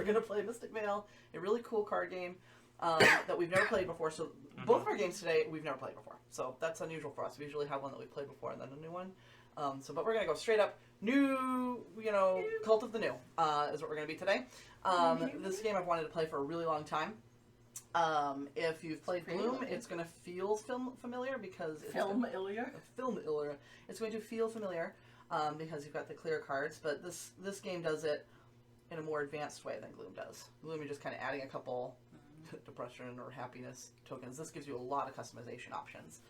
we're going to play Mystic Vale, a really cool card game that we've never played before. So both of our games today, we've never played before. So that's unusual for us. We usually have one that we've played before and then a new one. But we're going to go straight up new, Cult of the New is what we're going to be today. This game I've wanted to play for a really long time. If you've played Gloom, it's going to feel familiar because it's Film-iliar? It's going to feel familiar because you've got the Clair cards, but this game does it in a more advanced way than Gloom does. Gloom, you're just kind of adding a couple depression or happiness tokens. This gives you a lot of customization options.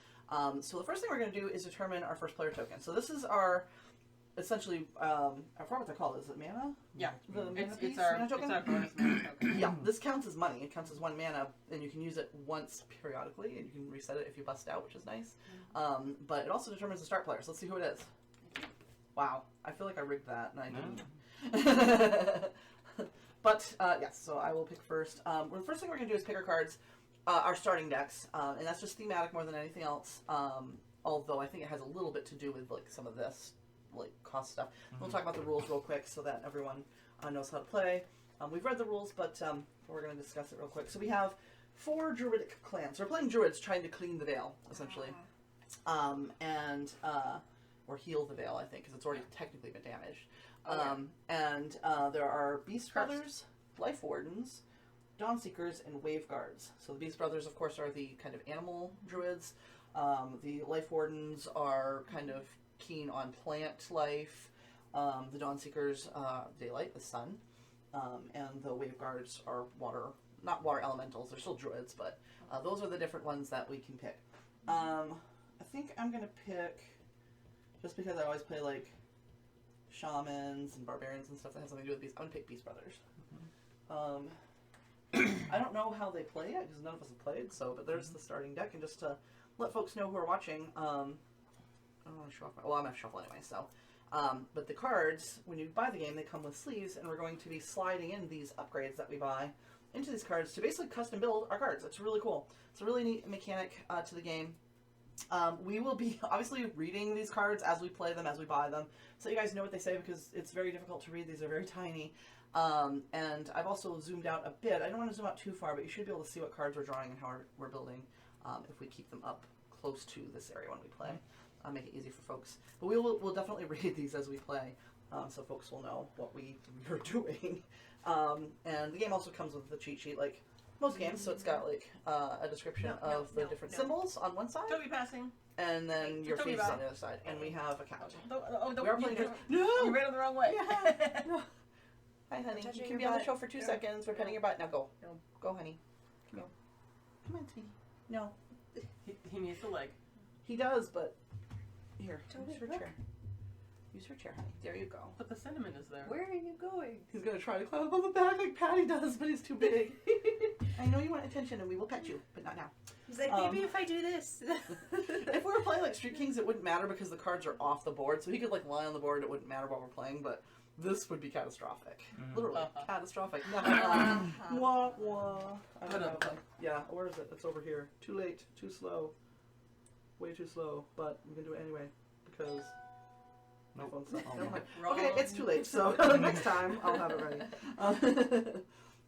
So the first thing we're going to do is determine our first player token. So this is our, essentially, I forgot what they're called. Is it mana? Yeah. The mana piece? It's our Mana token? It's our bonus mana token. Yeah, this counts as money. It counts as 1 mana, and you can use it once periodically, and you can reset it if you bust out, which is nice. But it also determines the start player, so let's see who it is. Wow, I feel like I rigged that, and I didn't. But, yes, so I will pick first. Well, the first thing we're going to do is pick our cards, our starting decks, and that's just thematic more than anything else, although I think it has a little bit to do with, like, some of this, like, cost stuff. We'll talk about the rules real quick so that everyone knows how to play. We've read the rules, but we're going to discuss it real quick. So we have 4 druidic clans. So we're playing druids trying to clean the Vale, essentially. Or heal the Vale, I think, because it's already technically been damaged. There are Beast Brothers, Life Wardens, Dawn Seekers, and Wave Guards. So the Beast Brothers, of course, are the kind of animal druids. The Life Wardens are kind of keen on plant life. The Dawn Seekers, daylight, the sun. And the Wave Guards are not water elementals, they're still druids, but those are the different ones that we can pick. I think I'm going to pick, just because I always play, like, shamans and barbarians and stuff that has something to do with beasts, I'm going to pick Beast Brothers. I don't know how they play it, because none of us have played, but there's the starting deck, and just to let folks know who are watching, I don't want to show off I'm going to shuffle anyway, so. But the cards, when you buy the game, they come with sleeves, and we're going to be sliding in these upgrades that we buy into these cards to basically custom build our cards. It's really cool. It's a really neat mechanic to the game. We will be obviously reading these cards as we play them, as we buy them, so you guys know what they say, because it's very difficult to read. These are very tiny. And I've also zoomed out a bit. I don't want to zoom out too far, but you should be able to see what cards we're drawing and how we're building if we keep them up close to this area when we play. Make it easy for folks. But we'll definitely read these as we play, so folks will know what we're doing. And the game also comes with the cheat sheet, like most games, so it's got like a description of the different symbols on one side. Toby passing. And then your face is on the other side. And we have a count. We are playing No! You ran it the wrong way. Yeah. No. Hi, honey. You can be on the show for 2 seconds. We're petting your butt. Now go. No. Go, honey. Come on. Come on, sweetie. No. He needs the leg. He does, but... Here, use her chair. Use her chair, honey. There you go. But the cinnamon is there. Where are you going? He's going to try to climb up on the back like Patty does, but he's too big. I know you want attention, and we will pet you, but not now. He's like, maybe if I do this. If we were playing like Street Kings, it wouldn't matter because the cards are off the board, so he could like lie on the board. It wouldn't matter what we're playing, but this would be catastrophic. Literally catastrophic. Wah, wah. I don't know. Yeah, where is it? It's over here. Too late. Too slow. Way too slow, but we can do it anyway because my phone's not. Okay, it's too late, so next time I'll have it ready.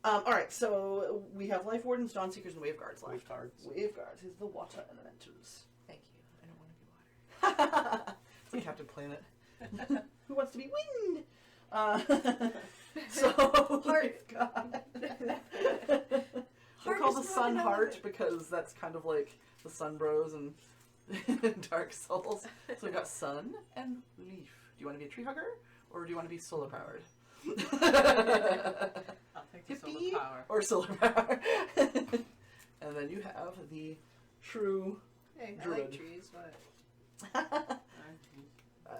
Alright, so we have Life Wardens, Dawn Seekers, and Wave Guards left. Wave Guards is the water elementals. Thank you. I don't want to be water. It's like Captain Planet. Who wants to be wind? So, Heart. We'll call the Sun Heart because that's kind of like the Sun Bros and Dark Souls. So we've got Sun and Leaf. Do you want to be a tree hugger or do you want to be solar powered? I'll take the solar power. Or solar power. And then you have the true Hey, druid. I like trees, but...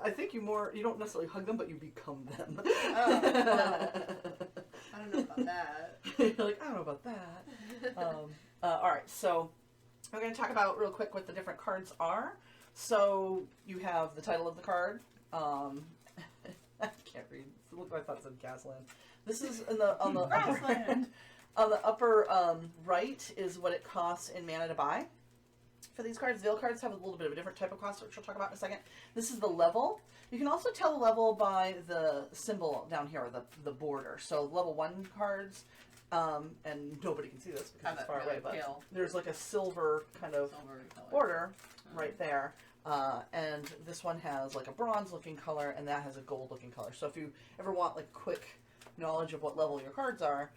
I think you don't necessarily hug them, but you become them. Oh, no. I don't know about that. You're like, I don't know about that. Alright, so we're going to talk about real quick what the different cards are. So you have the title of the card. I can't read. I thought it said Gasland. This is on the upper, on the upper right is what it costs in mana to buy. for these cards. Veil cards have a little bit of a different type of cost, which we'll talk about in a second. This is the level. You can also tell the level by the symbol down here, or the border. So level 1 cards, and nobody can see this because it's far away, but there's like a silver kind of border right there. And this one has like a bronze looking color, and that has a gold looking color. So if you ever want like quick knowledge of what level your cards are,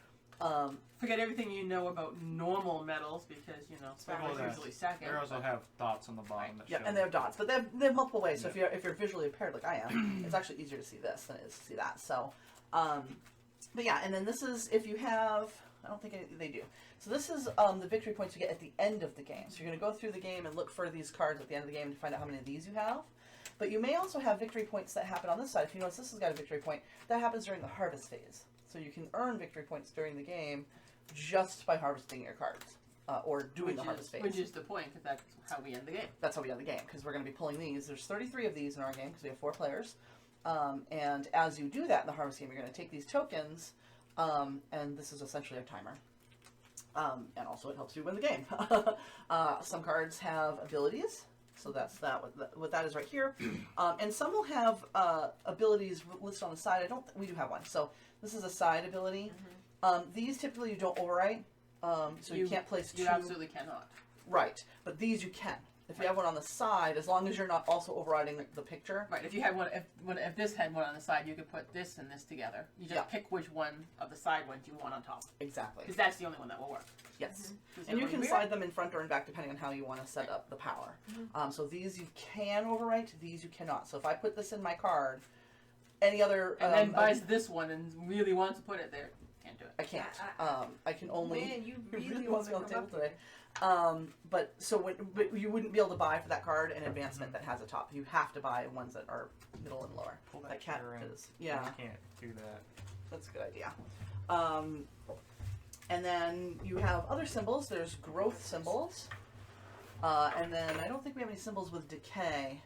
forget everything you know about normal metals, because sparrows usually second. Arrows will have dots on the bottom. Yeah, and they have dots, but they have multiple ways. So if you're visually impaired like I am, it's actually easier to see this than it is to see that. So, but yeah, and then this is if you have. I don't think they do. So this is the victory points you get at the end of the game. So you're going to go through the game and look for these cards at the end of the game to find out how many of these you have. But you may also have victory points that happen on this side. If you notice, this has got a victory point. That happens during the harvest phase. So you can earn victory points during the game just by harvesting your cards or doing the harvest phase. Which is the point, because that's how we end the game. That's how we end the game, because we're going to be pulling these. There's 33 of these in our game, because we have 4 players. And as you do that in the harvest game, you're going to take these tokens, and this is essentially a timer. And also it helps you win the game. Some cards have abilities. So that's that. What that is right here. And some will have abilities listed on the side. We do have one. So this is a side ability. These typically you don't overwrite. So you can't place 2. You absolutely cannot. Right. But these you can. If you have one on the side, as long as you're not also overriding the picture. Right. If you had one, if this had one on the side, you could put this and this together. You just pick which one of the side ones you want on top. Exactly. Because that's the only one that will work. Yes. And you can slide them in front or in back depending on how you want to set up the power. So these you can overwrite, these you cannot. So if I put this in my card, any other... And then buys this one and really wants to put it there, can't do it. I can't. I can only... Man, you really want to be on the table today. But you wouldn't be able to buy for that card an advancement that has a top. You have to buy ones that are middle and lower. Pull that cat is. Yeah. You can't do that. That's a good idea. And then you have other symbols. There's growth symbols. And then I don't think we have any symbols with decay.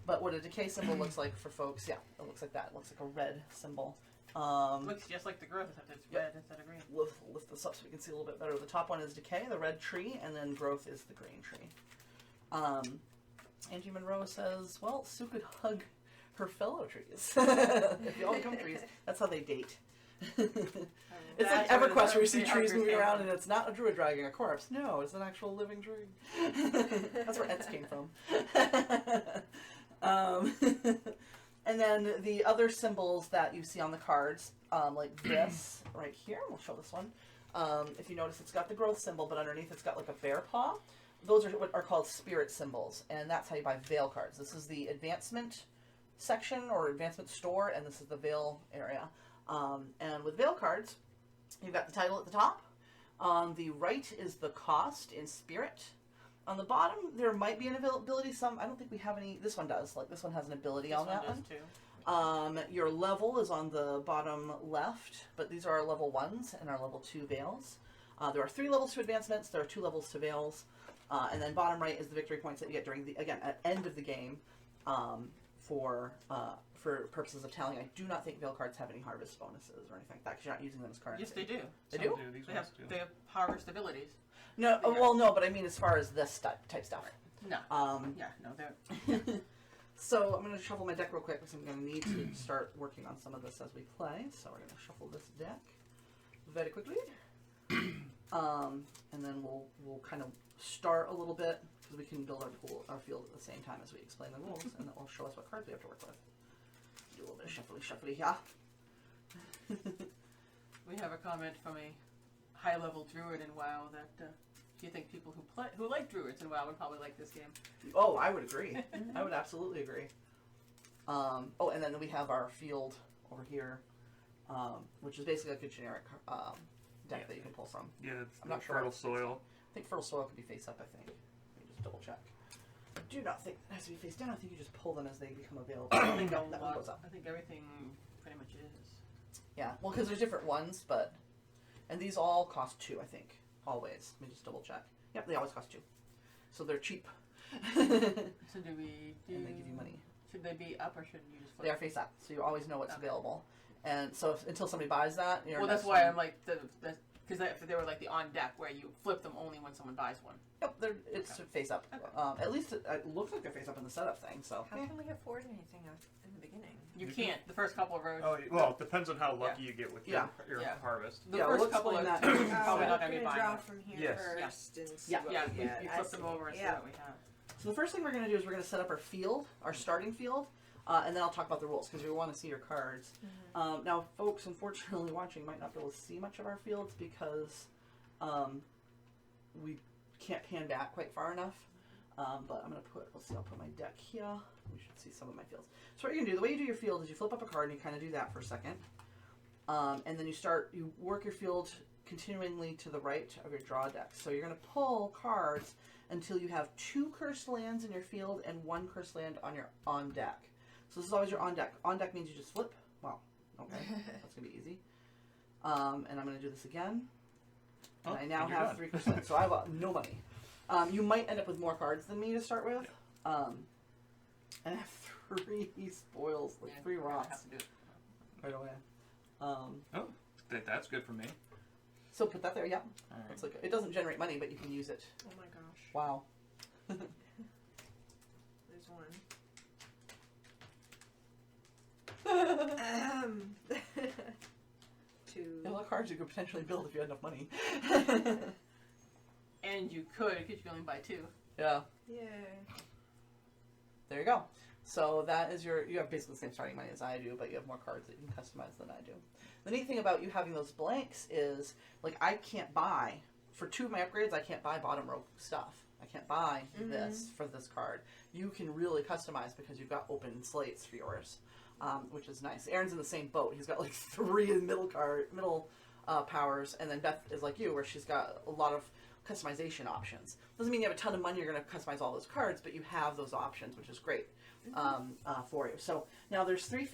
But what a decay symbol looks like for folks, it looks like that. It looks like a red symbol. Looks just like the growth, except it's red instead of green. Lift this up so we can see a little bit better. The top one is decay, the red tree, and then growth is the green tree. Angie Monroe says, well, Sue could hug her fellow trees. If you all become trees, that's how they date. It's like EverQuest where you see trees moving around and it's not a druid dragging a corpse. No, it's an actual living tree. That's where Ents came from. And then the other symbols that you see on the cards, like this right here, we'll show this one. If you notice, it's got the growth symbol, but underneath it's got like a bear paw. Those are what are called spirit symbols, and that's how you buy Veil cards. This is the advancement section or advancement store, and this is the Veil area. And with Veil cards, you've got the title at the top. On the right is the cost in spirit. On the bottom, there might be an ability. I don't think we have any. This one does. Like this one has an ability on that one. Too. Your level is on the bottom left, but these are our level 1s and our level 2 veils. There are 3 levels to advancements. There are 2 levels to veils. And then bottom right is the victory points that you get during the, again, at end of the game for purposes of tallying. I do not think veil cards have any harvest bonuses or anything like that because you're not using them as currency. Yes, they do. They do? They have harvest abilities. No, well, no, but I mean as far as this type stuff. No. They're... So I'm going to shuffle my deck real quick because I'm going to need to start working on some of this as we play. So we're going to shuffle this deck very quickly. And then we'll kind of start a little bit because we can build our field at the same time as we explain the rules, and that will show us what cards we have to work with. Do a little bit of shuffly, yeah. We have a comment from a high-level druid in WoW that you think people who like druids in WoW would probably like this game. Oh, I would agree. I would absolutely agree. Oh, and then we have our field over here, which is basically like a generic deck that you can pull from. Yeah, it's I'm not sure. Fertile Soil. I think Fertile Soil could be face up, I think. Let me just double check. I do not think it has to be face down. I think you just pull them as they become available. I think that one goes up. I think everything pretty much is. Yeah, well, because there's different ones, but... And these all cost 2, I think. Always. Let me just double check. Yep, they always cost 2. So they're cheap. So do we do... And they give you money. Should they be up or should you just... They are face up, so you always know what's available. And so until somebody buys that... Well, that's why I'm like... Because if they were like the on deck where you flip them only when someone buys one. Yep, it's face up. Okay. At least it looks like they're face up in the setup thing. So How can we afford anything in the beginning? You can't. The first couple of rows. Oh, well, it depends on how lucky you get with your Yeah. harvest. The Yeah, first we'll couple of explain that. probably we're not going to be gonna buying draw one. from here Yes. first and see Yeah. what Yeah, we you get. flip I them see. over and see Yeah. what we have. So the first thing we're going to do is we're going to set up our field, our starting field, and then I'll talk about the rules because we want to see your cards. Now, folks, unfortunately, watching might not be able to see much of our fields because we can't pan back quite far enough. But I'm going to let's see, I'll put my deck here. We should see some of my fields. So what you're going to do, the way you do your field is you flip up a card and you kind of do that for a second. And then you work your field continually to the right of your draw deck. So you're going to pull cards until you have 2 cursed lands in your field and 1 cursed land on your on deck. So this is always your on deck. On deck means you just flip. Wow. Okay. That's going to be easy. And I'm going to do this again. And I now and you're have done. 3 cursed lands. So I have no money. You might end up with more cards than me to start with. And I have 3 spoils, like Yeah, 3 we're gonna rocks have to do it. right away. That's good for me. So put that there, yeah. All right. It's like it doesn't generate money, but you can use it. Oh my gosh. Wow. There's one. 2. A lot of cards you could potentially build if you had enough money. And you could, because you only buy 2. Yeah. Yay. There you go. So that is you have basically the same starting money as I do, but you have more cards that you can customize than I do. The neat thing about you having those blanks is, like, I can't buy, for 2 of my upgrades, I can't buy bottom row stuff. I can't buy this for this card. You can really customize because you've got open slates for yours, which is nice. Aaron's in the same boat. He's got like 3 middle powers, and then Beth is like you, where she's got a lot of customization options. Doesn't mean you have a ton of money you're going to customize all those cards, but you have those options, which is great for you. So now there's 4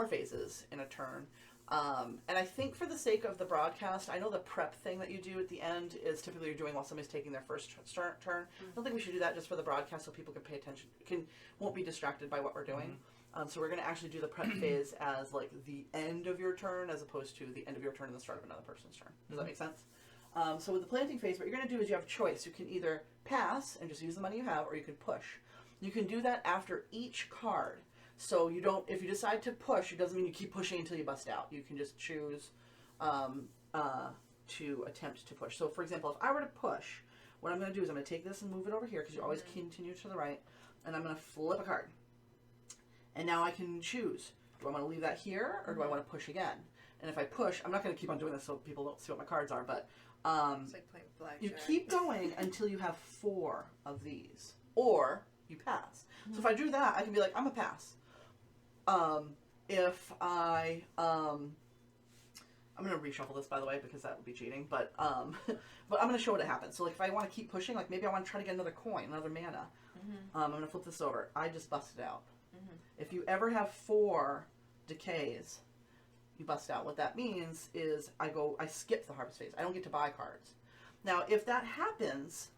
phases in a turn. And I think for the sake of the broadcast, I know the prep thing that you do at the end is typically you're doing while somebody's taking their first turn. I don't think we should do that just for the broadcast so people can pay attention, won't be distracted by what we're doing. So we're going to actually do the prep phase as like the end of your turn as opposed to the end of your turn and the start of another person's turn. Does that make sense? So with the planting phase, what you're going to do is you have a choice. You can either pass and just use the money you have, or you can push. You can do that after each card. So you don't, if you decide to push, it doesn't mean you keep pushing until you bust out. You can just choose to attempt to push. So for example, if I were to push, what I'm going to do is I'm going to take this and move it over here because you always continue to the right, and I'm going to flip a card. And now I can choose. Do I want to leave that here, or do I want to push again? And if I push, I'm not going to keep on doing this so people don't see what my cards are, but It's like playing blackjack. you keep going until you have 4 of these, or you pass. So if I do that, I can be like, I'm a pass. If I, I'm going to reshuffle this, by the way, because that would be cheating, but I'm going to show what happens. So like if I want to keep pushing, like maybe I want to try to get another coin, another mana, I'm going to flip this over. I just busted out. If you ever have 4 decays, you bust out. What that means is I skip the harvest phase. I don't get to buy cards. Now, if that happens,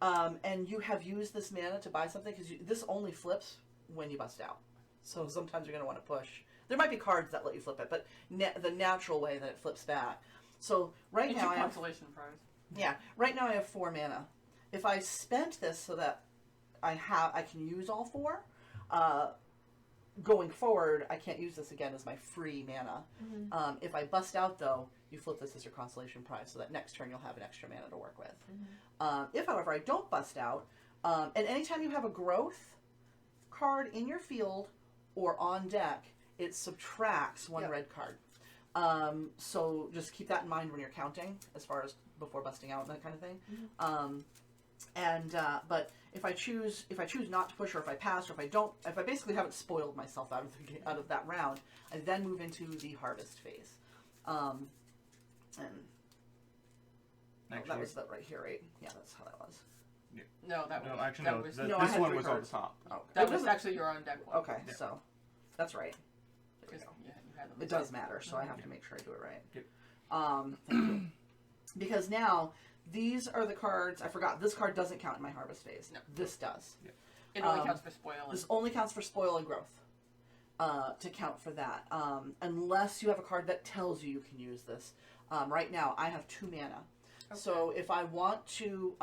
and you have used this mana to buy something, because this only flips when you bust out. So sometimes you're going to want to push. There might be cards that let you flip it, but the natural way that it flips back. So right It's now your I have, consolation prize. yeah, right now I have 4 mana. If I spent this so that I can use all 4, going forward, I can't use this again as my free mana. If I bust out, though, you flip this as your consolation prize, so that next turn you'll have an extra mana to work with. If, however, I don't bust out, and anytime you have a growth card in your field or on deck, it subtracts 1 red card. So just keep that in mind when you're counting, as far as before busting out and that kind of thing. But if I choose not to push, or if I pass, or if I basically haven't spoiled myself out of that round, I then move into the harvest phase. That was that right here, right? Yeah, that's how that was. No, that was. No, actually, that no. was, No, I This had one 3 was on the cards. top. Oh, that was actually your on deck one. okay. Yeah. So that's right. There we Because go. you had them It does matter, so I have to make sure I do it right. Yep. Thank you. Because now these are the cards. I forgot. This card doesn't count in my harvest phase. No. This does. It only counts for spoil. This only counts for spoil and growth. to count for that, unless you have a card that tells you you can use this. Right now, I have 2 mana, so if I want to,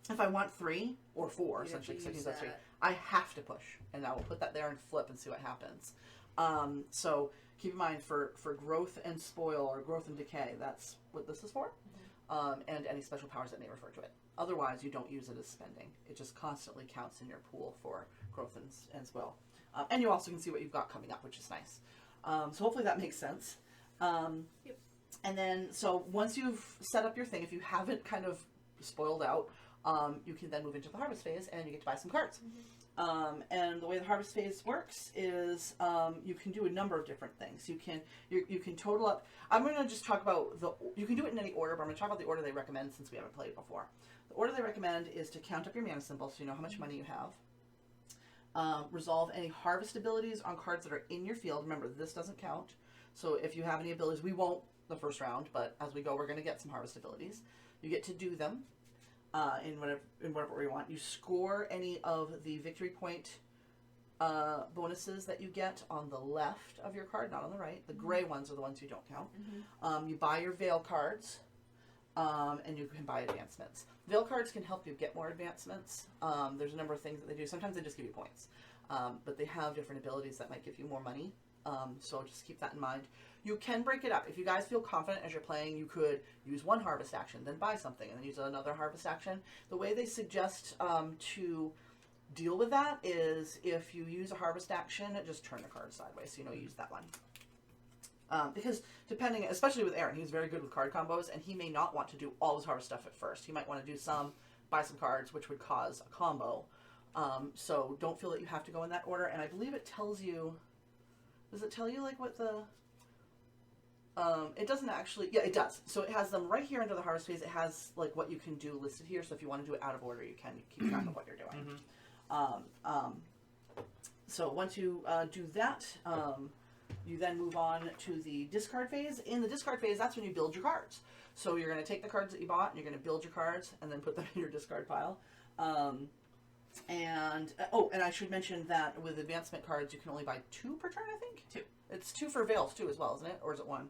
if I want 3 or 4, You have to essentially, use 6 3, that. I have to push, and I will put that there and flip and see what happens. So keep in mind for growth and spoil or growth and decay, that's what this is for, and any special powers that may refer to it. Otherwise, you don't use it as spending. It just constantly counts in your pool for growth and spoil. And you also can see what you've got coming up, which is nice. So hopefully that makes sense. Yep. And then, so once you've set up your thing, if you haven't kind of spoiled out, you can then move into the harvest phase and you get to buy some cards. And the way the harvest phase works is you can do a number of different things. You can total up. I'm going to just talk about you can do it in any order, but I'm going to talk about the order they recommend since we haven't played before. The order they recommend is to count up your mana symbols so you know how much money you have. Resolve any harvest abilities on cards that are in your field. Remember, this doesn't count. So if you have any abilities, we won't the first round, but as we go, we're going to get some harvest abilities. You get to do them in whatever you want. You score any of the victory point bonuses that you get on the left of your card, not on the right. The gray ones are the ones you don't count. You buy your Vale cards, and you can buy advancements. Vale cards can help you get more advancements. There's a number of things that they do. Sometimes they just give you points, but they have different abilities that might give you more money. So just keep that in mind. You can break it up. If you guys feel confident as you're playing, you could use one harvest action, then buy something, and then use another harvest action. The way they suggest to deal with that is if you use a harvest action, just turn the card sideways so you know you use that one. Because depending, especially with Aaron, he's very good with card combos, and he may not want to do all his harvest stuff at first. He might want to do some, buy some cards, which would cause a combo. So don't feel that you have to go in that order. And I believe it tells you, does it tell you like what the, it doesn't actually, yeah, it does. So it has them right here under the harvest phase. It has like what you can do listed here. So if you want to do it out of order, you can keep track of what you're doing. So once you do that, you then move on to the discard phase. In the discard phase, that's when you build your cards. So you're going to take the cards that you bought, and you're going to build your cards, and then put them in your discard pile. And I should mention that with advancement cards, you can only buy 2 per turn, I think? 2. It's 2 for Vales, too, as well, isn't it? Or is it 1?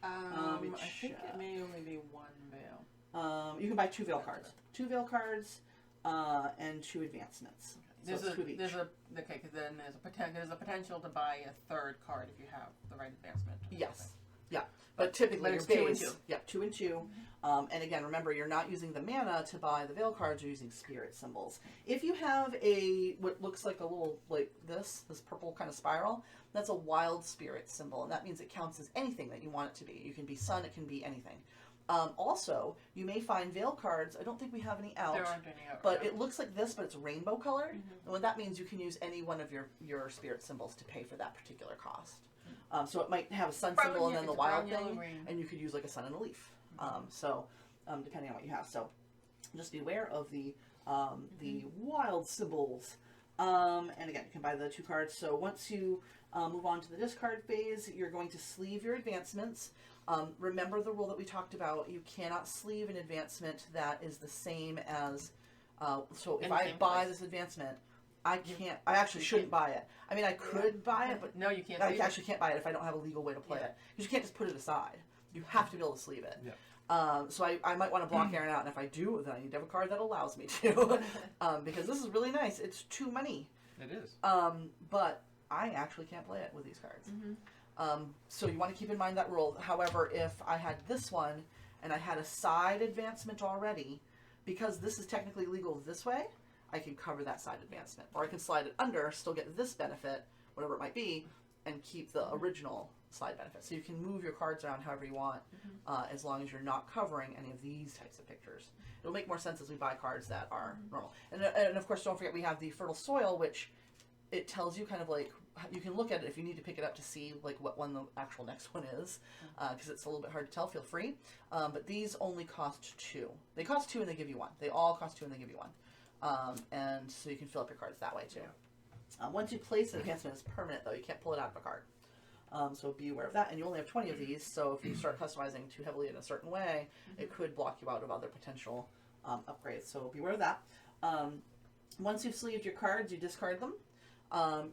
I think it may only be 1 Vale. You can buy 2 Vale cards. 2 Vale cards, and 2 advancements. So it's 2 of each. Because then there's a potential to buy a 3rd card if you have the right advancement. Yes. Yeah. But typically it's your 2 and base, 2. yeah, 2 and 2. And again, remember, you're not using the mana to buy the Vale cards. You're using spirit symbols. If you have what looks like a little like this purple kind of spiral, that's a wild spirit symbol, and that means it counts as anything that you want it to be. You can be sun. It can be anything. Also, you may find Vale cards. I don't think we have any out. There aren't any out. But it looks like this, but it's rainbow colored. And what that means, you can use any one of your spirit symbols to pay for that particular cost. So it might have a sun symbol and then the wild thing, and you could use like a sun and a leaf. Depending on what you have. So just be aware of the wild symbols. And again, you can buy the 2 cards. So once you move on to the discard phase, you're going to sleeve your advancements. Remember the rule that we talked about. You cannot sleeve an advancement that is the same as, so if I buy this advancement, I actually shouldn't buy it. I mean, I could buy it, but no, you can't. I actually can't buy it if I don't have a legal way to play it. Because you can't just put it aside. You have to be able to sleeve it. Yeah. So I might want to block Aaron out, and if I do, then I need to have a card that allows me to. Because this is really nice. It's 2 money. It is. But I actually can't play it with these cards. So you want to keep in mind that rule. However, if I had this one, and I had a side advancement already, because this is technically legal this way, I can cover that side advancement. Or I can slide it under, still get this benefit, whatever it might be, and keep the original slide benefit. So you can move your cards around however you want, as long as you're not covering any of these types of pictures. It'll make more sense as we buy cards that are normal. And of course, don't forget we have the Fertile Soil, which it tells you kind of like, you can look at it if you need to pick it up to see like what one the actual next one is, because it's a little bit hard to tell. Feel free. But these only cost 2. They cost 2 and they give you 1. They all cost 2 and they give you 1. And so you can fill up your cards that way too. Once you place an advancement, it's permanent though. You can't pull it out of a card. So be aware of that. And you only have 20 of these, so if you start customizing too heavily in a certain way, it could block you out of other potential upgrades. So be aware of that. Once you've sleeved your cards, you discard them.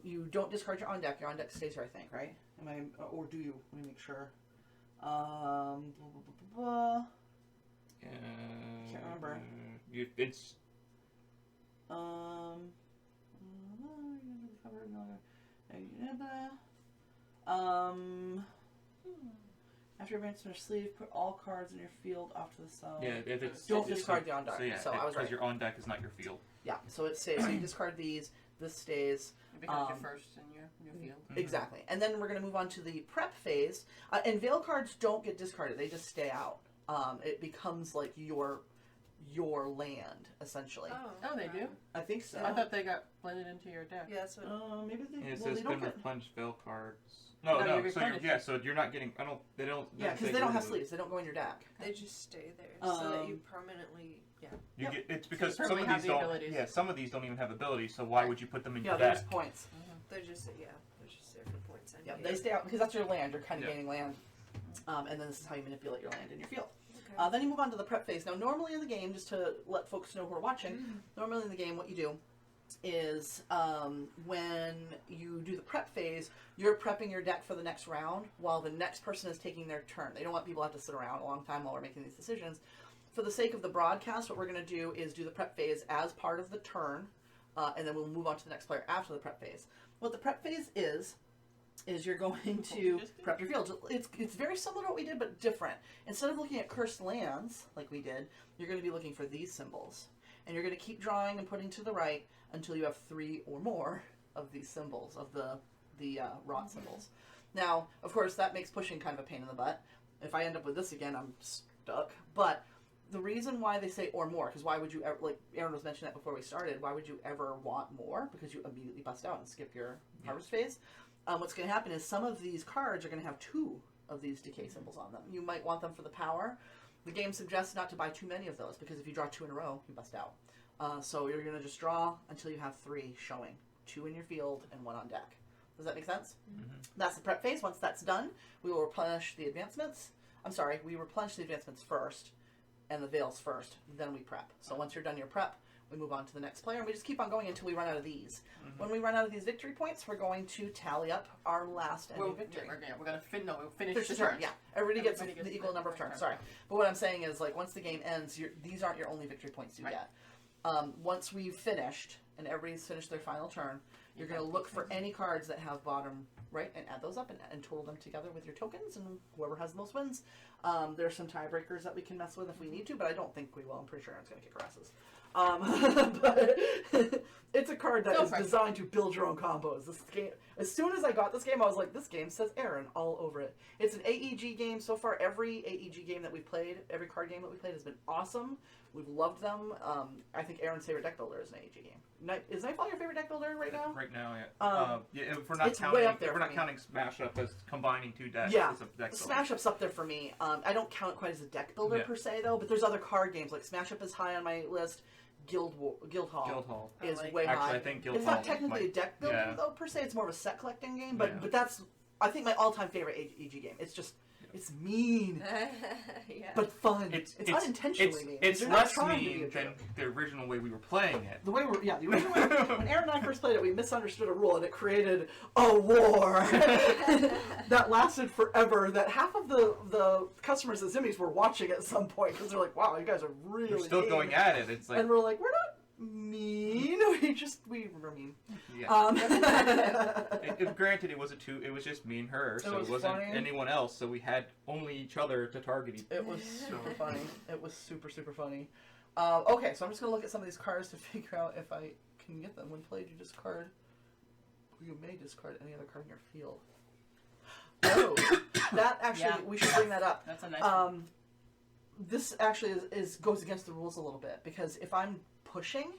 You don't discard your on deck. Your on deck stays here, I think, right? Am I? Or do you? Let me make sure. Blah, blah, blah, blah. Can't remember. It's after your advance finish sleeve, put all cards in your field off to the side. yeah. If it's Don't discard the on deck. So yeah, So I was right. because your on deck is not your field. Yeah, so it stays. So you discard these. This stays. It becomes your first in your field. Mhm. Exactly. And then we're going to move on to the prep phase. And Veil cards don't get discarded. They just stay out. It becomes like your land, essentially. Oh, they do? I think so. I thought they got blended into your deck. Yeah, that's what. Maybe they, Yeah, it well, says they don't been get... replenished veil cards. No, No, no. you So replenish. so you're not getting. They don't. Yeah, because they don't have sleeves. They don't go in your deck. They just stay there so that you permanently. Yeah. You Yep. get. It's because So some we of have these the don't. abilities. Yeah, some of these don't even have abilities. So why would you put them in Yeah, your there's deck? points. They're just They're just there for points. And Yeah, they stay out because that's your land. You're kind of Yeah. gaining land. And then this is how you manipulate your land in your field. Okay. Then you move on to the prep phase. Now, normally in the game, just to let folks know who are watching, normally in the game, what you do is when you do the prep phase, you're prepping your deck for the next round while the next person is taking their turn. They don't want people to have to sit around a long time while we're making these decisions. For the sake of the broadcast, what we're going to do is do the prep phase as part of the turn, and then we'll move on to the next player after the prep phase. What the prep phase is you're going to prep your field. It's very similar to what we did, but different. Instead of looking at cursed lands like we did, you're going to be looking for these symbols. And you're going to keep drawing and putting to the right until you have 3 or more of these symbols, of the rot symbols. Now, of course, that makes pushing kind of a pain in the butt. If I end up with this again, I'm stuck. But the reason why they say or more, because why would you ever, like Aaron was mentioning that before we started, why would you ever want more? Because you immediately bust out and skip your harvest phase. What's going to happen is some of these cards are going to have 2 of these decay symbols on them. You might want them for the power. The game suggests not to buy too many of those because if you draw 2 in a row, you bust out. So you're going to just draw until you have 3 showing. 2 in your field and 1 on deck. Does that make sense? Mm-hmm. That's the prep phase. Once that's done, we will replenish the advancements. I'm sorry, we replenish the advancements first and the veils first. Then we prep. So once you're done your prep, we move on to the next player, and we just keep on going until we run out of these. Mm-hmm. When we run out of these victory points, we're going to tally up our last ending victory. We're going to we'll finish Finish the the turn, turn. yeah. Everybody gets Everybody the gets equal the number of turns, turn. sorry. But what I'm saying is, like, once the game ends, these aren't your only victory points you Right. get. Once we've finished, and everybody's finished their final turn, you're going to look for any cards that have bottom right and add those up and total them together with your tokens, and whoever has the most wins. There's some tiebreakers that we can mess with if we need to, but I don't think we will. I'm pretty sure Aaron's going to kick our asses. But it's a card that is designed to build your own combos. This game, as soon as I got this game, I was like, this game says Aaron all over it. It's an AEG game. So far, every AEG game that we've played, every card game that we played has been awesome. We've loved them. I think Aaron's favorite deck builder is an AEG game. Is Nightfall your favorite deck builder right now? Right now, yeah. Yeah, if we're not it's counting, way up there if we're for not me. counting Smash Up as combining 2 decks. Yeah, as a deck builder. Smash Up's up there for me. I don't count it quite as a deck builder Yeah. per se, though, but there's other card games. Like Smash Up is high on my list. Guildhall Guildhall. is I like way it. high. Actually, I think Guildhall It's not technically might- a deck builder, yeah. though, per se. It's more of a set collecting game, but Yeah. but that's, I think, my all-time favorite AEG game. It's just, it's mean, Yeah. but fun. It's unintentionally mean. It's You're not less trying to be mean a than jerk. the original way we were playing it. The way the original way, when Aaron and I first played it, we misunderstood a rule and it created a war that lasted forever. That half of the customers at Zimmies were watching at some point because they're like, "Wow, you guys are really We're still mean." going at it. It's like, and we're like, "We're not mean. We were mean." yeah. Granted, it was just me and her, so was it wasn't funny. anyone else. So we had only each other to target. It was super funny. It was super, super funny. Okay, so I'm just going to look at some of these cards to figure out if I can get them. When played, you discard. You may discard any other card in your field. Oh, that actually, Yeah. we should bring that up. That's a nice one. This actually goes against the rules a little bit, because if I'm pushing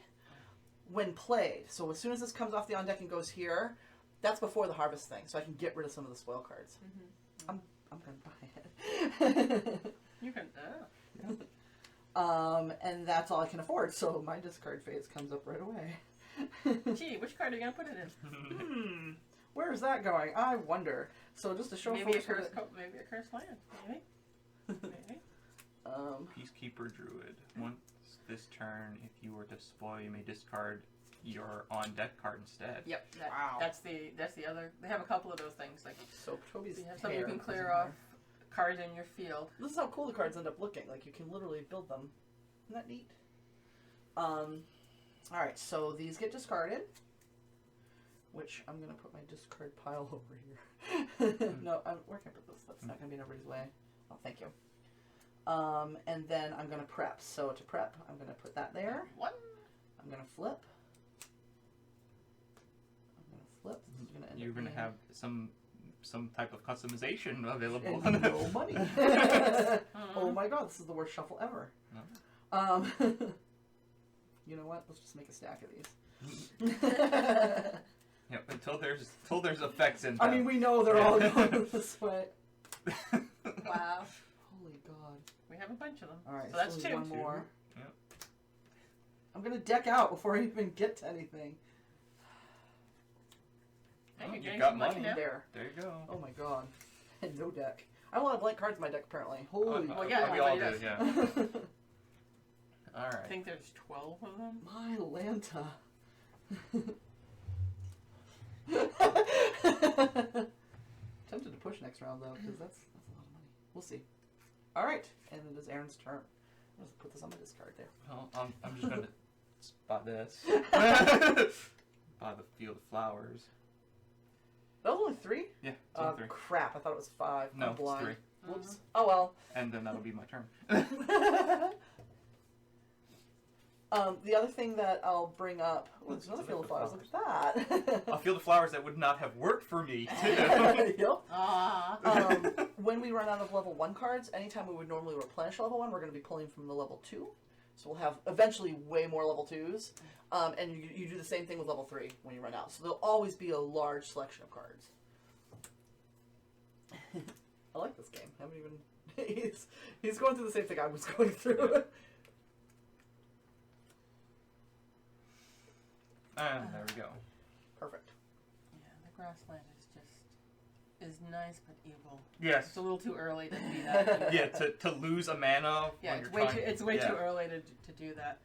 when played, so as soon as this comes off the on deck and goes here, that's before the harvest thing, so I can get rid of some of the spoil cards. I'm gonna buy it. You can. And that's all I can afford, so my discard phase comes up right away. Gee, which card are you going to put it in? Where is that going? I wonder. So just to show Maybe a folks cursed maybe a cursed land. Maybe. Maybe. Peacekeeper Druid. Once this turn, if you were to spoil, you may discard your on deck card instead. Yep. Wow. That's the other. They have a couple of those things. Like So Toby's you have some you hair can is clear in off there. cards in your field. This is how cool the cards end up looking. Like you can literally build them. Isn't that neat? Alright, so these get discarded. Which I'm gonna put my discard pile over here. No, where can I put this? That's not gonna be in everybody's way. Oh, thank you. And then I'm gonna prep. So to prep, I'm gonna put that there. What? I'm gonna flip. This is gonna end You're up gonna being- have some type of customization available. and no money. Oh my god, this is the worst shuffle ever. No. You know what? Let's just make a stack of these. Yep, until there's effects in them. I mean, we know they're all going this way. Wow. Holy god. We have a bunch of them. All right, So that's only two. one more. Yep. I'm gonna deck out before I even get to anything. Hey, Oh, you're you getting got some money money. now. There. There you go. Oh my god. And no deck. I have a lot of blank cards in my deck apparently. Holy well, yeah, we all do. everybody Yeah. All I right. think there's 12 of them. My Lanta. Tempted to push next round though, because that's a lot of money. We'll see. Alright, and it is Aaron's turn. I'll just put this on my discard there. Well, I'm just gonna spot this. By the field of flowers. That was only 3? Yeah, it's only 3. Crap, I thought it was 5. No, I'm it's blind. 3. Whoops. Oh well. And then that'll be my turn. The other thing that I'll bring up. Oh, there's another field of flowers. Look at that. A field of flowers that would not have worked for me too. Yep. Ah. When we run out of level 1 cards, anytime we would normally replenish level 1, we're going to be pulling from the level 2. So we'll have eventually way more level 2s. And you do the same thing with level 3 when you run out. So there'll always be a large selection of cards. I like this game. I haven't even... he's going through the same thing I was going through. And there we go. Perfect. Yeah, the grassland is nice but evil. Yes. It's a little too early to be that. Yeah, to lose a mana Yeah, when it's you're way trying. too too early to do that.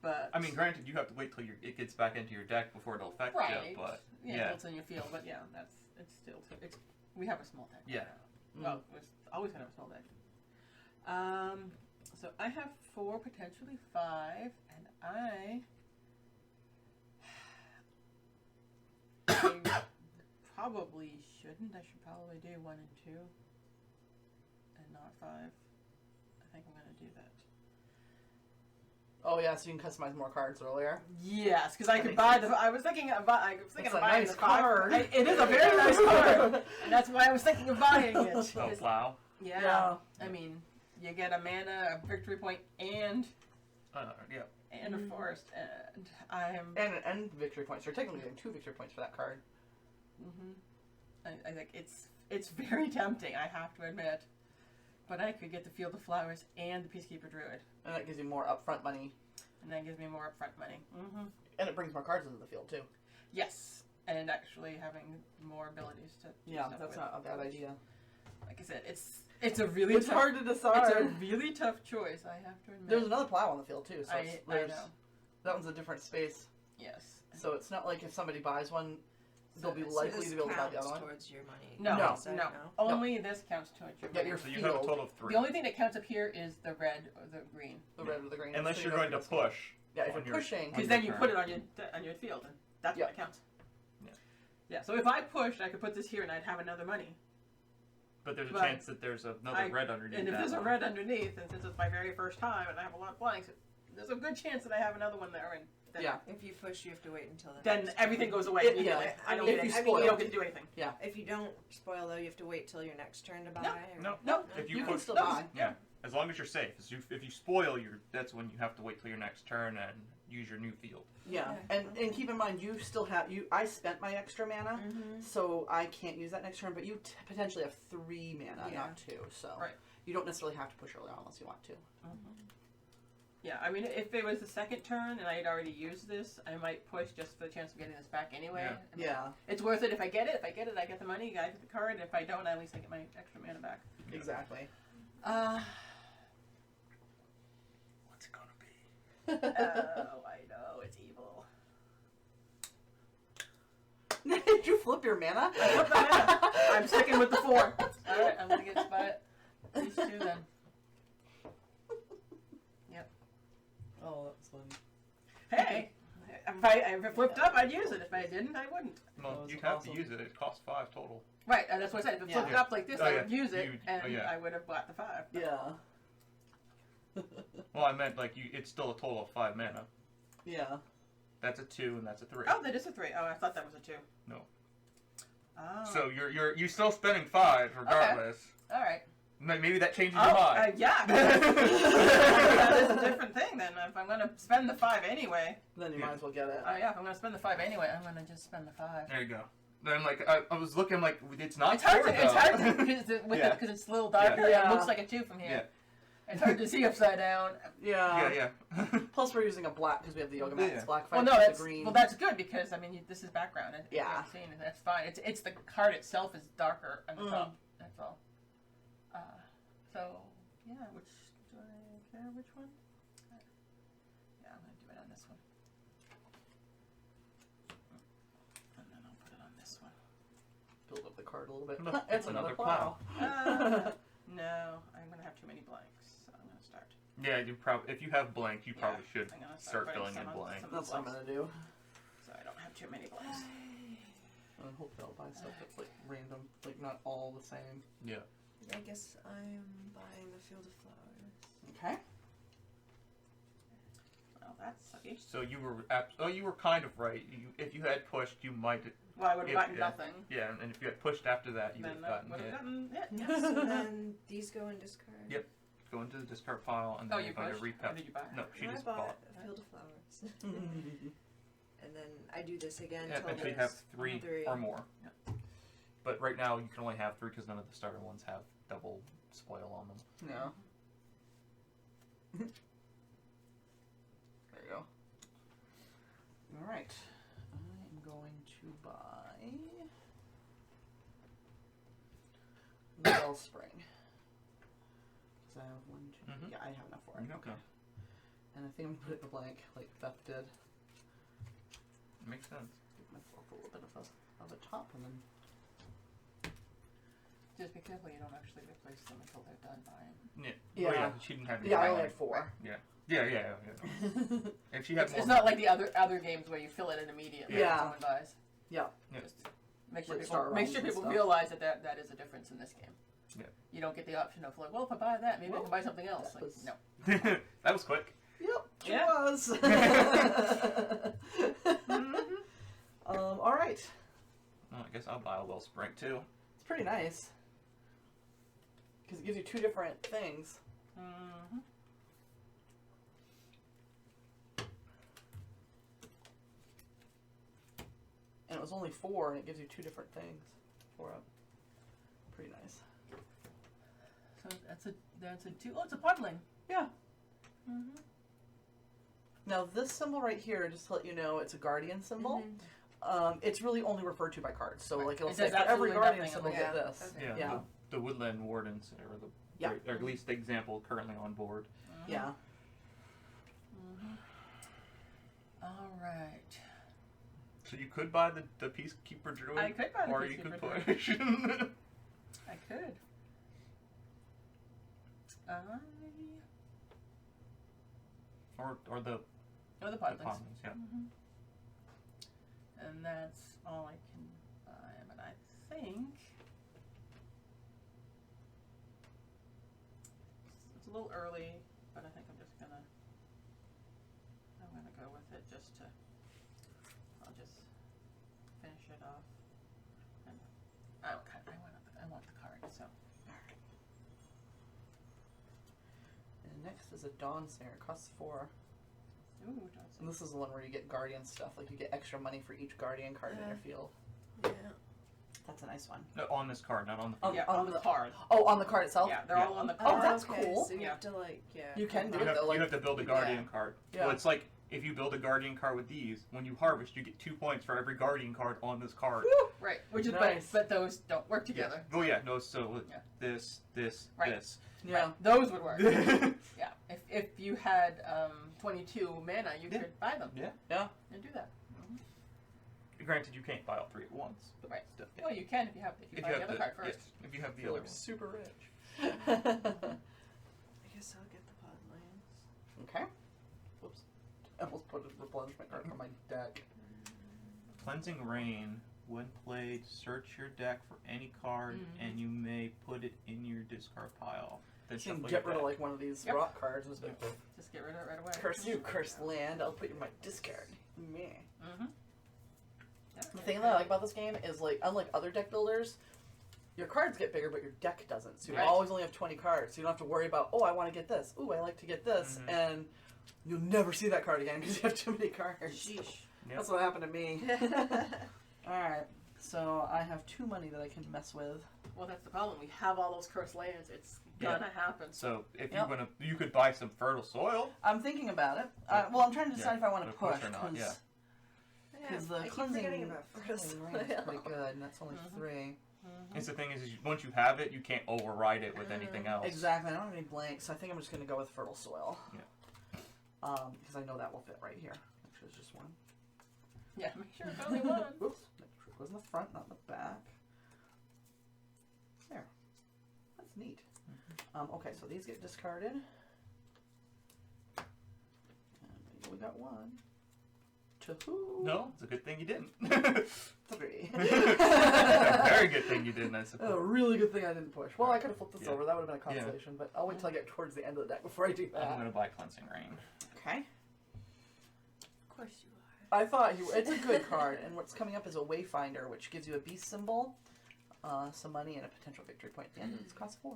But I mean, granted, you have to wait till it gets back into your deck before it'll affect right, you, but yeah, yeah. it's in your field. But yeah, it's still too. We have a small deck. Yeah. Well, we're always gonna have a small deck. So I have 4, potentially 5, and I probably shouldn't. I should probably do 1 and 2, and not 5. I think I'm gonna do that. Oh yeah, so you can customize more cards earlier. Yes, because I That could makes buy sense. the. I was thinking of buying That's a buying nice the 5. card. It is a very nice card, and that's why I was thinking of buying it. Oh wow. Yeah. Yeah. I mean, you get a mana, a victory point, and Yeah. a forest, and I'm. And victory points. You're technically getting 2 victory points for that card. I think it's very tempting. I have to admit, but I could get the Field of Flowers and the Peacekeeper Druid, And that gives you more upfront money. and that gives me more upfront money. And it brings more cards into the field too. Yes, and actually having more abilities to. do Yeah, stuff that's with. not a bad idea. Like I said, it's a really It's tough, hard to decide. It's a really tough choice. I have to admit. There's another plow on the field too, so I there's, know. that one's a different space. Yes. So it's not like if somebody buys one, they'll be So likely this to be able to buy the counts other one. towards your money. No, No. no. Only this counts towards your Yeah, money. your So you have a field. total of 3. The only thing that counts up here is the red or the green. The red or the green. Unless So you're you going don't to have push. Yeah, if on you're your- pushing. on Because your then you turn. put it on your field, and that's Yeah. what counts. Yeah. Yeah. So if I pushed, I could put this here, and I'd have another money. But there's a But chance that there's another red underneath. And if that there's a one. red underneath, and since it's my very first time, and I have a lot of blanks, there's a good chance that I have another one there, and then, Yeah. If you push, you have to wait until the then next everything turn. goes away Yeah, immediately. I don't if get you it. I mean, spoil. you don't get to do anything. If you don't spoil, though, you have to wait till your next turn to buy. No. or- No. No, If you you can push, still no. buy. yeah. As long as you're safe. If you spoil, that's when you have to wait till your next turn and use your new field. Yeah, Okay. and keep in mind you still have I spent my extra mana, Mhm. so I can't use that next turn. But you potentially have 3 mana, Yeah. not 2. So Right. you don't necessarily have to push early on unless you want to. Yeah, I mean, if it was the second turn and I had already used this, I might push just for the chance of getting this back anyway. Yeah. I mean, Yeah, it's worth it if I get it. If I get it, I get the money. I get the card. And if I don't, at least I get my extra mana back. exactly. What's it gonna be? Oh, I know it's evil. Did you flip your mana? I flipped my mana. I'm sticking with the 4. Alright, I'm gonna get by these 2 then. Yep. Oh, that was funny. Hey! If I flipped up, I'd use it. If I didn't, I wouldn't. Well, That was you'd have awesome. to use it. It costs 5 total. Right, and that's what I said. If it flipped Yeah. up like this, Oh, I yeah. would use it, You'd- and oh, yeah. I would have bought the 5. Yeah. Well, I meant like it's still a total of 5 mana. Yeah. That's a 2 and that's a 3. Oh, that is a 3. Oh, I thought that was a 2. No. Oh. So you're still spending 5 regardless. Alright. Maybe that changes Oh, your mind. yeah. That is a different thing then. If I'm going to spend the 5 anyway. Then you Yeah. might as well get it. Oh, yeah, if I'm going to spend the 5 anyway, I'm going to just spend the 5. There you go. Then like I was looking like it's not. It's hard 4, to, it's though. hard to, because it's a little darker Yeah. and it looks like a 2 from here. It's hard to see upside down. Yeah. Yeah. Plus, we're using a black because we have the Yoga Max Yeah. black Well, fight. no, with that's the green. well, that's good because I mean this is background. If you Yeah. haven't seen it, that's fine. It's the card itself is darker on the top. That's all. So yeah, which do I care? Which one? Yeah, I'm gonna do it on this one, and then I'll put it on this one. Build up the card a little bit. Look, It's another plow. No, I'm gonna have too many blanks. So I'm gonna start. Yeah, you probably if you have blank, you probably should I'm gonna start putting filling some in on blank. some of the That's what I'm blanks, gonna do. so I don't have too many blanks. And hopefully I'll buy stuff that's like random, like not all the same. Yeah. I guess I'm buying the Field of Flowers. Okay. Well, that's sucky. So you were you were kind of right. If you had pushed, you might. Well, I would have gotten Yeah. nothing. Yeah, and if you had pushed after that, you would Then have I gotten would have hit. gotten hit. Yeah, Yes. so then these go in discard. Yep. Go into the discard pile, and Oh, then you you're going to pushed? repep. Or did you buy? No, she I just bought bought. a Field of Flowers. And then I do this again Yeah, till until you there's have 3 3. or more. Yep. But right now you can only have 3 because none of the starter ones have double spoil on them. No. There you go. Alright. I'm going to buy the Wellspring. Because I have 1, 2. Mhm. Yeah, I have enough for it. Okay. And I think I'm going to put it in the blank, like Beth did. Makes sense. Give myself a little bit of a top and then. Just be careful you don't actually replace them until they're done buying. Yeah. Yeah. Oh, yeah. She didn't have any. Yeah, I blank. only had 4. Yeah. If she had It's, more. it's not like the other games where you fill it in immediately Yeah. when someone buys. Yeah. Yeah. Just make sure Like people, star make rounds sure and people stuff. realize that is a difference in this game. Yeah. You don't get the option of like, well, if I buy that, maybe I can buy something else. that Like, was- no. That was quick. Yep, sure Yeah. was. Mhm. Alright. Well, I guess I'll buy a Wellspring too. It's pretty nice. Because it gives you 2 different things. Mm-hmm. And it was only 4, and it gives you 2 different things for it. Pretty nice. So that's a 2. Oh, it's a puddling. Yeah. Mm-hmm. Now this symbol right here, just to let you know, it's a guardian symbol. It's really only referred to by cards. So Right. like it'll It say does for every absolutely guardian nothing symbol, about get it. this. Okay. Yeah. Yeah. The Woodland Wardens, Yeah. or at least the example currently on board. Yeah. Mm-hmm. All right. So you could buy the Peacekeeper Druid. I could buy the or you Peacekeeper could Druid. push. I could. or the Or the puddlings. Pomnies, yeah. Mm-hmm. And that's all I can buy. But I think it's a little early. But I think I'm gonna go with it just to. I'll just finish it off. And I want the card. So. And next is a Dawn Snare. It costs 4. Ooh, And this is the one where you get guardian stuff. Like you get extra money for each guardian card in your field. Yeah. That's a nice one. No, on this card, not on the. Oh, yeah, on on the the- card. Oh, on the card itself? Yeah, they're Yeah. all on the Oh, card. that's okay, cool. So you Yeah. have to You can do You it have, though. Like, you have to build a guardian card. Yeah. Well, it's like if you build a guardian card with these, when you harvest, you get 2 points for every guardian card on this card. Woo! Right, which is Nice. but those don't work together. Oh yeah, no. So Yeah. this, Right. this. Yeah. Right, those would work. Yeah. Yeah, if you had 22 mana, you Yeah. could buy them. Yeah. Yeah. And do that. granted, you can't buy all 3 at once. But Right. still, yeah. Well, you can if you have buy the other card first. Yes, if you have the Feel other like one. super rich. I guess I'll get the pod lands. Okay. Whoops. I almost put a replenishment card on my deck. Cleansing Rain. When played, search your deck for any card, and you may put it in your discard pile. Then You can shuffle get your rid of deck. like one of these Yep. rock cards and just be Just get rid of it right away. curse you, cursed land. I'll put you in my discard. Meh. Mm-hmm. Yeah, The thing that I like about this game is, like, unlike other deck builders, your cards get bigger, but your deck doesn't. So you Right. always only have 20 cards. So you don't have to worry about, oh, I want to get this. Ooh, I like to get this. And you'll never see that card again because you have too many cards. Sheesh. Yep. That's what happened to me. Alright, so I have 2 money that I can mess with. Well, that's the problem. We have all those cursed lands. It's gonna happen. So if Yep. you could buy some fertile soil. I'm thinking about it. Well, I'm trying to decide if I want to to push push. or not, yeah. Because the I keep cleansing forgetting about cleansing rain is pretty good, and that's only 3. It's the thing is once you have it, you can't override it with anything else. Exactly. I don't have any blanks, so I think I'm just going to go with fertile soil. Yeah. Because I know that will fit right here. Actually, it's just 1. Yeah, make sure it's only one. Whoops. That trick was in the front, not in the back. There. That's neat. Okay, so these get discarded. And we got 1. 2. No, it's a good thing you didn't. 3. Very good thing you didn't, I suppose. A really good thing I didn't push. Well, I could have flipped this Yeah. over. That would have been a consolation, but I'll wait till I get towards the end of the deck before I do I'm that. gonna buy Cleansing Rain. Okay. Of course you are. I thought it's a good card, and what's coming up is a Wayfinder, which gives you a beast symbol, some money, and a potential victory point at the end. It's cost 4.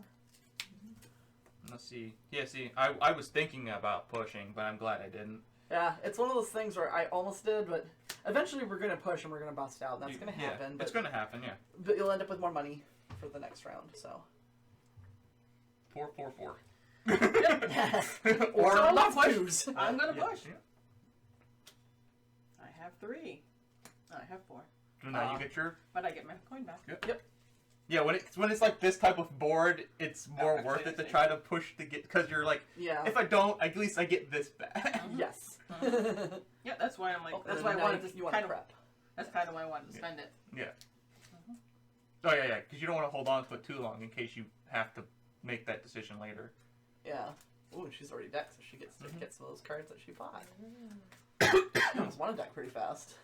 Let's see. Yeah, see, I was thinking about pushing, but I'm glad I didn't. Yeah, it's one of those things where I almost did, but eventually we're gonna push and we're gonna bust out. That's gonna happen. It's gonna happen, yeah. But you'll end up with more money for the next round. So. 4, 4, 4. Or So I'm lots gonna of push. 2s. I'm gonna Yeah, push. yeah. I have 3. I have 4. So now you get your. But I get my coin back. Yeah, when it's like this type of board, it's more actually, worth it it's to like- try to push to get, because you're like, Yeah. if I don't, at least I get this back. Yes. Yeah, that's why I'm like. Oh, That's and why I now wanted to you want kind to of. prep. That's kind of why I wanted to spend it. Yeah. Oh yeah, because you don't want to hold on to it too long in case you have to make that decision later. Yeah. Ooh, she's already decked, so she gets to get some of those cards that she bought. Mm. You almost want to deck pretty fast.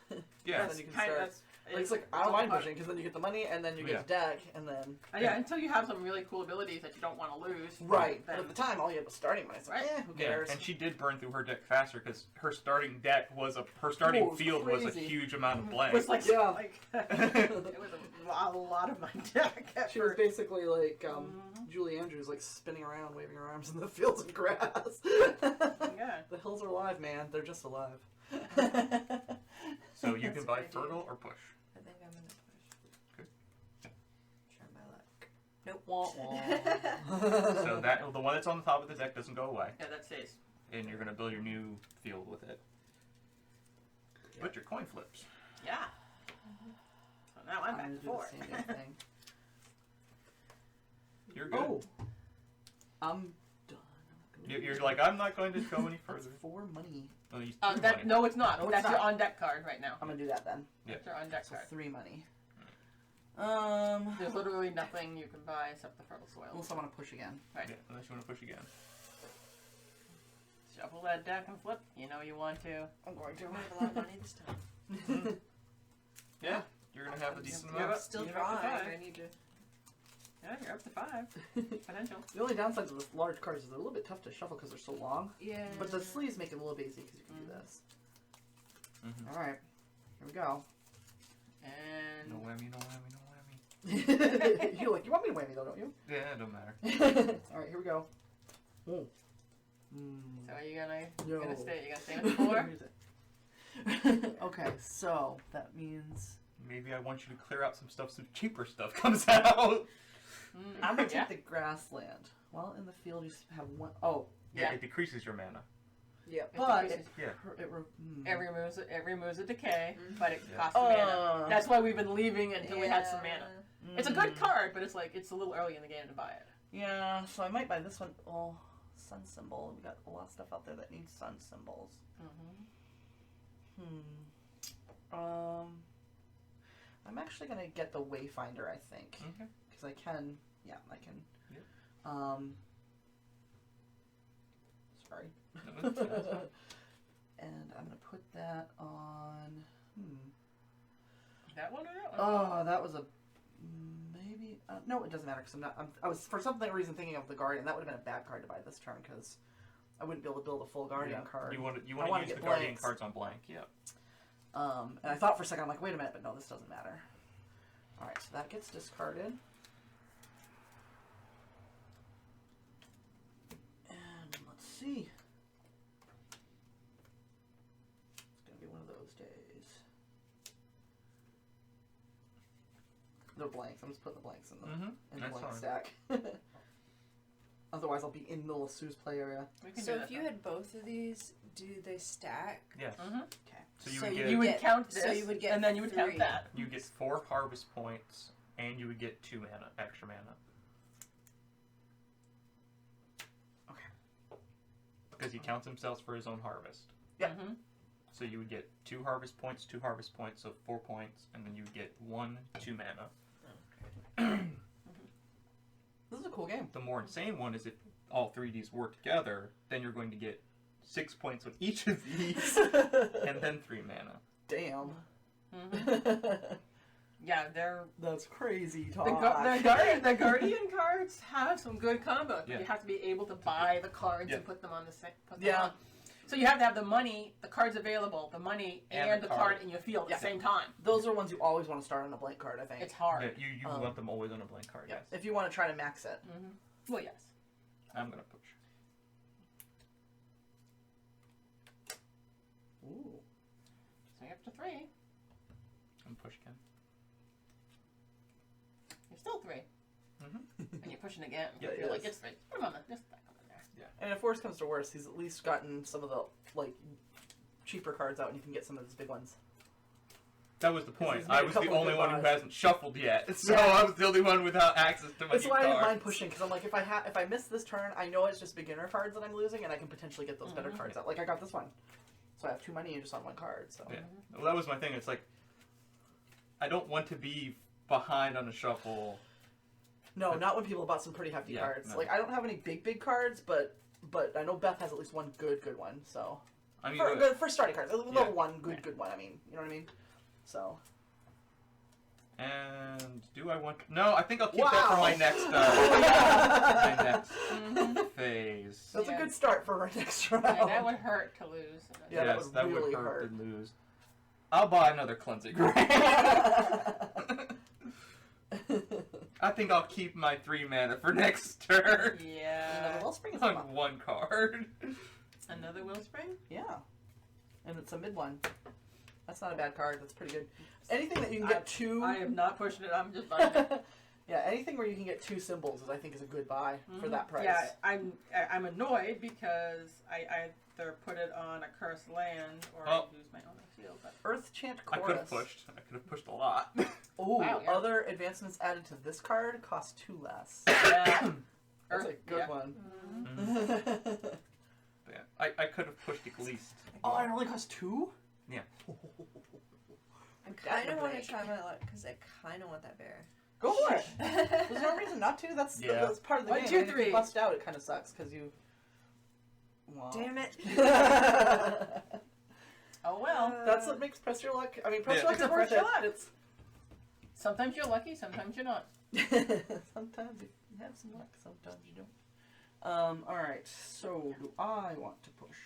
Yeah. Then you can Kind of, start. It's like, I don't mind pushing, because then you get the money, and then you get to deck, and then... Yeah, until you have some really cool abilities that you don't want to lose. Right. Then, But at the time, all you had was starting money. So, Right. who Yeah, cares? and she did burn through her deck faster because her starting deck was her starting Oh, it was field was a crazy. huge amount of it blank. was like, Yeah. it was a lot of my deck. at She was first. basically like Mhm. Julie Andrews, like spinning around, waving her arms in the fields of grass. Yeah. The hills are alive, man. They're just alive. So you That's can a buy good idea. fertile or push. I think I'm gonna push. Good. Try my luck. Wah, wah. So that the one that's on the top of the deck doesn't go away, Yeah, that stays. and you're gonna build your new field with it. But your coin flips. Yeah. So now I'm back gonna to do 4. the same damn thing. You're good. Oh, I'm done. You're like, I'm not going to go any That's further. 4 money. Oh, you That, money. no, it's not. No, it's That's your not. on deck card right now. I'm gonna do that then. Yeah. That's your on deck So card. 3 money. There's literally nothing you can buy except the fertile soil. Unless I want to push again. Right. Yeah, unless you want to push again. Shuffle that deck and flip. You know you want to. I'm going Do I have a lot of money this time? Yeah, you're gonna have a decent You're amount. up- Still you're up to drawing. 5. I need to. Yeah, you're up to 5. Potential. The only downsides with large cards is they're a little bit tough to shuffle because they're so long. Yeah. But the sleeves make it a little bit easy because you can do this. Mhm. All right, here we go. And No whammy, no whammy, no whammy. You're like, you want me to whammy though, don't you? Yeah, it don't matter. All right, here we go. Oh. so are you gonna Yo. stay? You gonna stay with 4? Okay, so that means Maybe I want you to clear out some stuff so cheaper stuff comes out. I'm gonna yeah. take the grassland. Well, in the field you have 1. Oh, Yeah, it decreases your mana. Yeah. but decreases- it It removes a decay, but it Yeah. costs mana. That's why we've been leaving until we had some Yeah. mana. It's a good card, but it's like it's a little early in the game to buy it. Yeah, so I might buy this one. Oh, sun symbol. We got a lot of stuff out there that needs sun symbols. Mm-hmm. Hmm. I'm actually gonna get the Wayfinder, I think, Okay. because I can. Yeah, I can. Yep. Sorry. No, that's fine. And I'm gonna put that on. That one or that one? Oh, that was a maybe. No, it doesn't matter because I'm not. I was for some reason thinking of the Guardian. That would have been a bad card to buy this turn because I wouldn't be able to build a full Guardian card. You want to wanna use get the Guardian blanks. cards on blank. Yeah. And I thought for a second, I'm like, wait a minute, but no, this doesn't matter. All right, so that gets discarded. And let's see. It's gonna be one of those days. They're blanks. I'm just putting the blanks in the Mm-hmm. in the That's blank fine. stack. Otherwise, I'll be in the middle of Sue's play area. We can So do if that you then. had both of these, do they stack? Yes. Mhm. Okay. So you So would you get You would get- count so this, you would get and then you would count 3. that. you get 4 harvest points, and you would get 2 mana, extra mana. Okay. Because he counts himself for his own harvest. Yeah. Mhm. So you would get 2 harvest points, so 4 points, and then you would get 1 2 mana. This is a cool game. The more insane one is if all 3Ds work together, then you're going to get 6 points on each of these, and then 3 mana. Damn. Mhm. Yeah, they're That's crazy the, talk. the Guardian cards have some good combos. Yeah. You have to be able to buy the cards Yeah. and put them on the put them Yeah. on. So you have to have the money, the cards available, the money, And and the the card. card in your field Yeah. at the same time. Those are ones you always want to start on a blank card, I think. It's hard. Yeah, you want them always on a blank card, Yeah. yes. If you want to try to max it. Mm-hmm. Well, yes. I'm going to push. Ooh. So you're up to 3. I'm push Ken. You're still 3. Mm-hmm. And you're pushing again. Yeah, You're he like, is. it's 3. Put 'em on the, just stack 'em in there. And if worse comes to worse, he's at least gotten some of the like cheaper cards out, and you can get some of his big ones. That was the point. he's made I a was the couple of only good one who buys. hasn't shuffled yet, so Yeah. I was the only one without access to my That's deep why I didn't cards. mind pushing, because I'm like, if I miss this turn, I know it's just beginner cards that I'm losing, and I can potentially get those better cards out. Like I got this one, so I have 2 money just on 1 card. So Yeah. Well, that was my thing. It's like, I don't want to be behind on a shuffle. no, not when people bought some pretty hefty Yeah, cards. no. Like I don't have any big cards, but I know Beth has at least one good one. So I mean, for starting cards, level Yeah. 1 good one. I mean, you know what I mean? So. and do I want? No, I think I'll keep that Wow. for my next, Yeah. my next Mhm. phase. That's Yeah. a good start for our next round. Yeah, that would hurt to lose. Yeah, that yes, would that really would hurt hurt. to lose. I'll buy another cleansing ring. I think I'll keep my 3 mana for next turn Yeah. Another Wellspring is on 1 card. Another Willspring? Yeah. And it's a mid one. That's not a bad card. That's pretty good. Anything that you can get 2. I am not pushing it. I'm just buying it. Yeah, anything where you can get 2 symbols is, I think, is a good buy for that price. Yeah, I'm annoyed because I either put it on a cursed land or I use my own field. But Earth Chant I Chorus. could have pushed. I could have pushed a lot. Ooh, Wow, yeah. other advancements added to this card cost 2 less. yeah. That's a Earth- good yeah. one. Mhm. But yeah, I could have pushed at least. Oh, it only cost 2? Yeah. I kind of want to break. try my luck because I kind of want that bear. Go for it. There's no reason not to. That's Yeah. that's part of the 1, game. 2, And if 3. you bust out, it kind of sucks because you. Well. Damn it. Oh well. That's what makes press your luck. I mean, press Yeah. your luck It's is a worth press your it. luck. It's Sometimes you're lucky, sometimes you're not. sometimes you have some luck, sometimes you don't. All right. So, do I want to push?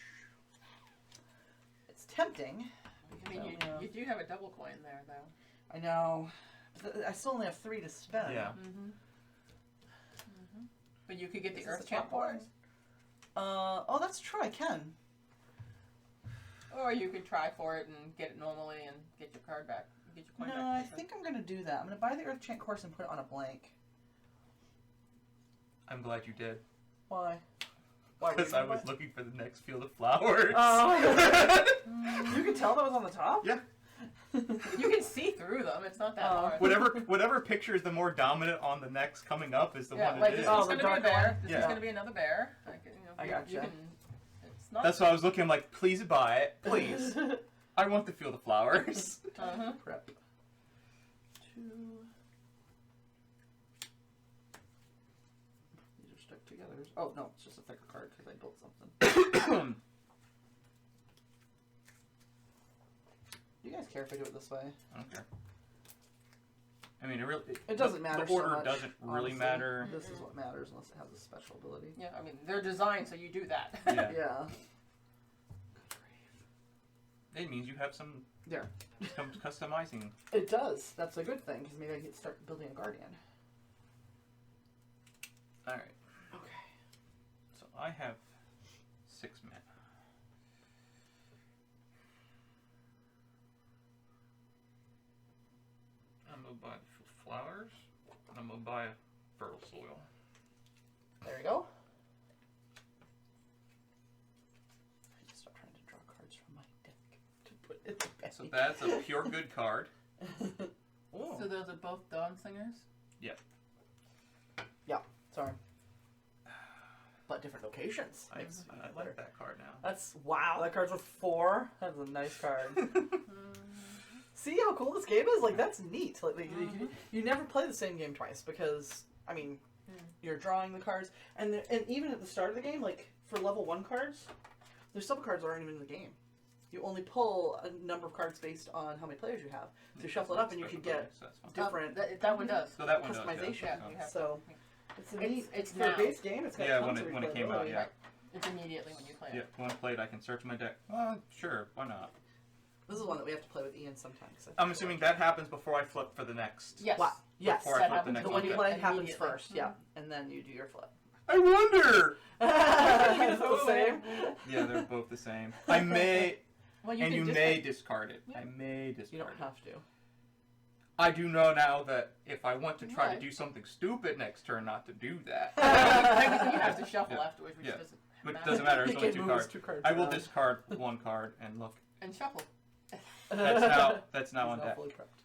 It's tempting. I mean, Yeah. you do have a double coin there, though. I know. I still only have 3 to spend. Yeah. Mm-hmm. But you could get the Is this Earth the Chant top one? Chorus. Oh, that's true. I can. Or you could try for it and get it normally and get your card back. Get your coin No, back. I think I'm gonna do that. I'm gonna buy the Earth Chant course and put it on a blank. I'm glad you did. Why? Why? were Because you I gonna was buy- looking for the next field of flowers. Oh. You can tell that was on the top. Yeah. You can see through them. It's not that Oh. hard. Whatever picture is the more dominant on the next coming up is the Yeah, one like it this is. Oh, is the going to be a dark bear. one? This Yeah. is going to be another bear. Like, I you gotcha. can, it's not. That's why I was looking. I'm like, please buy it, please. I want the field of flowers. Uh-huh. Prep. These are stuck together. Oh no, it's just a thicker card because I built something. Do you guys care if I do it this way? I don't care. I mean, It doesn't matter. The order so much, doesn't really honestly. matter. This is what matters unless it has a special ability. Yeah, I mean, they're designed so you do that. Yeah. Yeah. It means you have some customizing. It does. That's a good thing because maybe I can start building a guardian. All right. Okay. So I have 6 mana. I'm gonna buy flowers. And I'm gonna buy a fertile soil. There we go. I need to stop trying to draw cards from my deck to put in the bag. So that's a pure good card. Ooh. So those are both Dawn Singers? Sorry. But different locations. I like that card now. That's wow. That card's worth 4. That's a nice card. See how cool this game is? Like that's neat. Like you never play the same game twice because I mean you're drawing the cards and even at the start of the game, like for level 1 cards, there's some cards that aren't even in the game. You only pull a number of cards based on how many players you have. So you shuffle it up and you could get different That one does. So that one does, customization. Yeah, you have So it's a neat. It's for a now. base game. It's got tons of when it came out, replayability. yeah. It's immediately when you play Yeah, it. when played, I can search my deck. Sure, why not? This is one that we have to play with Ian sometimes. I'm assuming that happens before I flip for the next. Yes. Wow. Yes. Before I that flip the happens next The when one one. you Okay. play happens Immediately. first, yeah, and then you do your flip. I wonder! Is it the same? Yeah, they're both the same. I may, Well, and can you just may discard it. Yeah. I may discard You don't it. have to. I do know now that if I want to try Right. to do something stupid next turn, not to do that. Technically, you have to shuffle Yeah. afterwards, which Yeah. doesn't But matter. it doesn't matter, He it's only can 2 move his cards. 2 cards. I will around. discard 1 card and look. And shuffle. That's now He's on now deck. fully prepped.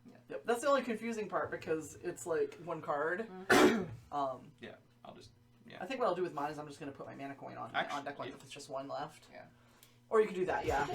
Yeah. Yep. That's the only confusing part because it's like 1 card. I'll just, I think what I'll do with mine is I'm just going to put my mana coin on Actually, deck like yeah. if it's just 1 left. Yeah. Or you could do that, yeah.